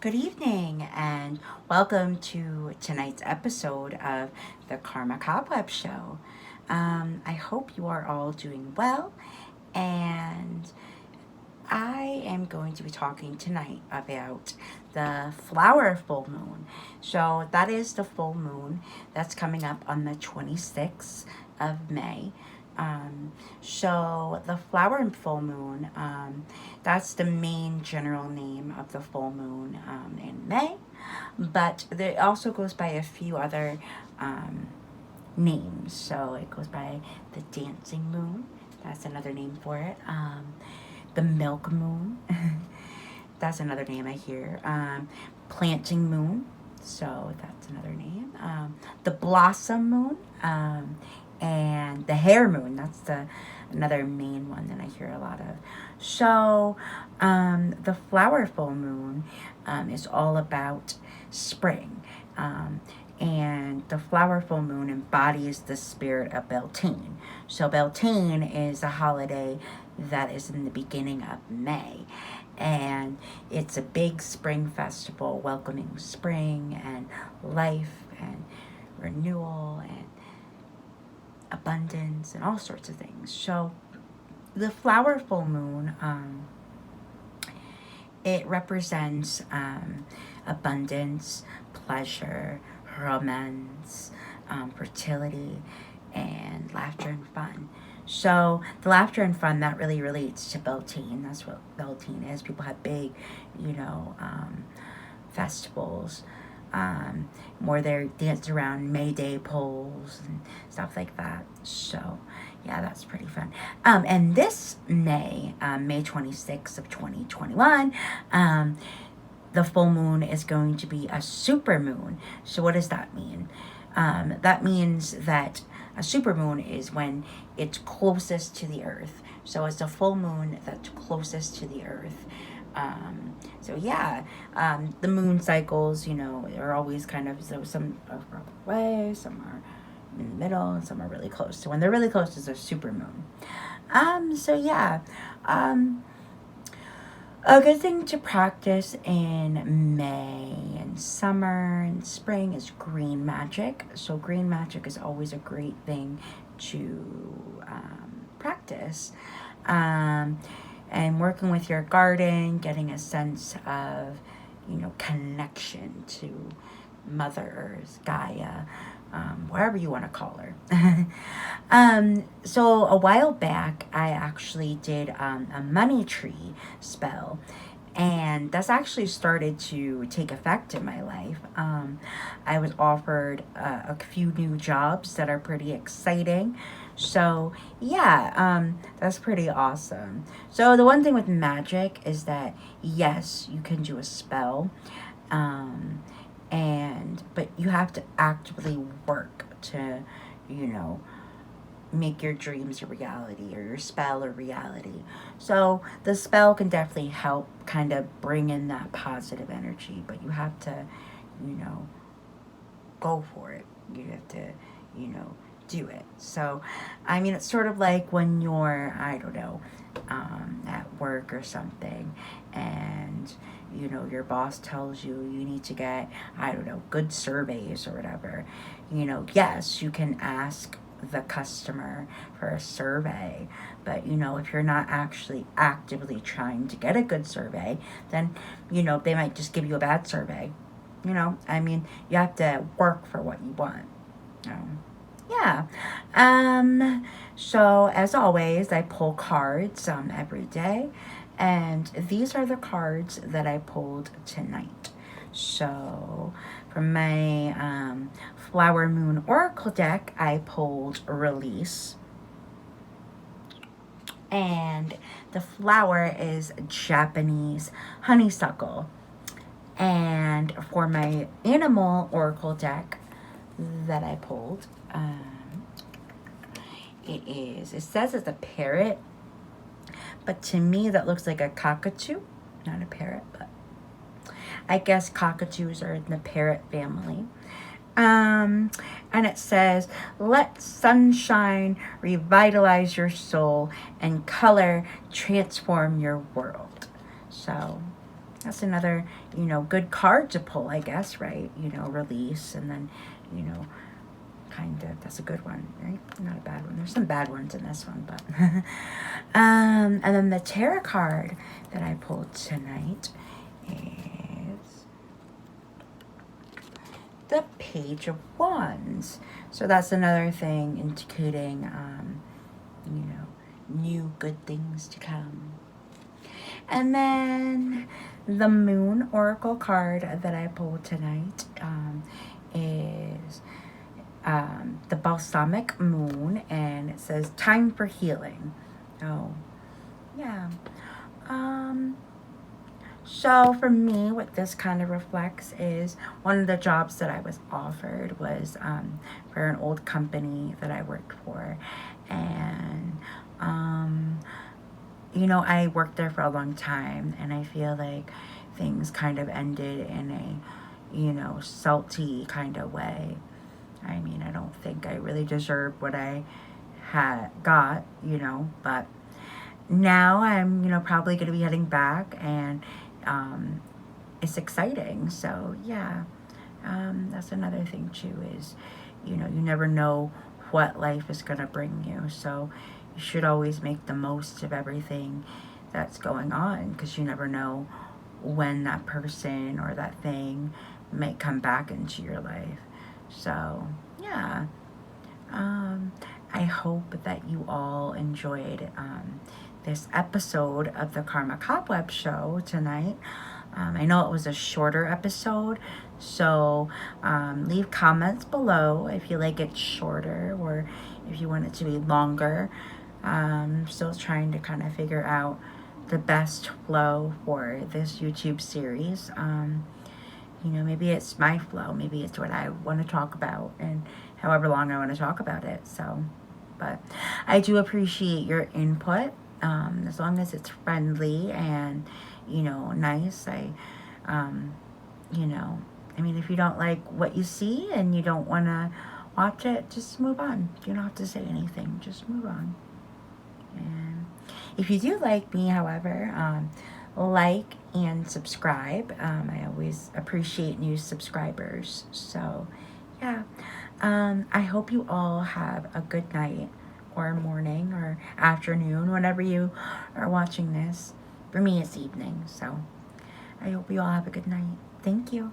Good evening, and welcome to tonight's episode of the Karma Kobweb Show. I hope you are all doing well, and I am going to be talking tonight about the flower full moon. So, that is the full moon that's coming up on the 26th of May. So the flower and full moon, that's the main general name of the full moon in May, but it also goes by a few other um, names. So it goes by the dancing moon. That's another name for it. The milk moon. That's another name I hear. Planting moon. So that's another name. The blossom moon. And the hair moon. That's the another main one that I hear a lot of. So the flower full moon is all about spring. And the flower full moon embodies the spirit of Beltane. So Beltane is a holiday that is in the beginning of May. And it's a big spring festival welcoming spring and life and renewal and abundance and all sorts of things. So the flower full moon, it represents abundance, pleasure, romance, fertility, and laughter and fun. So the laughter and fun that really relates to Beltane. That's what Beltane is. People have big, festivals where they dance around May Day poles and stuff like that. So yeah, that's pretty fun. And this May, May 26th of 2021, the full moon is going to be a super moon. So what does that mean? That means that a super moon is when it's closest to the earth. So it's the full moon that's closest to the earth. So yeah, the moon cycles, are always kind of, so some are far away, some are in the middle, and some are really close. So when they're really close, it's a super moon. So yeah, a good thing to practice in May and summer and spring is green magic. So green magic is always a great thing to practice. And working with your garden, getting a sense of, connection to Mother Earth, Gaia, wherever you want to call her. So a while back, I actually did a money tree spell. And that's actually started to take effect in my life. I was offered a few new jobs that are pretty exciting. So, yeah, that's pretty awesome. So, the one thing with magic is that, yes, you can do a spell, um, but you have to actively work to, you know, make your dreams a reality or your spell a reality. So the spell can definitely help kind of bring in that positive energy, but you have to, you know, go for it. You have to, you know, do it. So, I mean, it's sort of like when you're, I don't know, at work or something, and your boss tells you you need to get, I don't know, good surveys or whatever. Yes, you can ask the customer for a survey, but if you're not actually actively trying to get a good survey, then they might just give you a bad survey. I mean, you have to work for what you want. Yeah. So as always, I pull cards every day, and these are the cards that I pulled tonight. So from my Flower Moon Oracle deck, I pulled Release. And the flower is Japanese honeysuckle. And for my Animal Oracle deck that I pulled, it says it's a parrot, but to me that looks like a cockatoo. Not a parrot, but I guess cockatoos are in the parrot family. And it says, let sunshine revitalize your soul and color transform your world. So, That's another, good card to pull, I guess, right? Release, and then, you know, kind of, that's a good one, right? Not a bad one. There's some bad ones in this one, but. And then the tarot card that I pulled tonight is the Page of Wands. So that's another thing indicating, new good things to come. And then the Moon Oracle card that I pulled tonight is the Balsamic Moon, and it says time for healing. Oh, yeah. So for me, what this kind of reflects is one of the jobs that I was offered was for an old company that I worked for. And, I worked there for a long time, and I feel like things kind of ended in a, salty kind of way. I mean, I don't think I really deserved what I got, but now I'm, probably going to be heading back, and it's exciting. So, yeah, that's another thing, too, is, you never know what life is going to bring you. So you should always make the most of everything that's going on, because you never know when that person or that thing might come back into your life. So, yeah. I hope that you all enjoyed this episode of the Karma Kobweb Show tonight. I know it was a shorter episode, so leave comments below if you like it shorter or if you want it to be longer. Still trying to kind of figure out the best flow for this YouTube series. Maybe it's my flow. Maybe it's what I want to talk about and however long I want to talk about it. So, but I do appreciate your input. As long as it's friendly and, nice. If you don't like what you see and you don't want to watch it, just move on. You don't have to say anything. Just move on. And if you do like me, however, like and subscribe. I always appreciate new subscribers. So, yeah. I hope you all have a good night or morning or afternoon, whenever you are watching this. For me, it's evening. So, I hope you all have a good night. Thank you.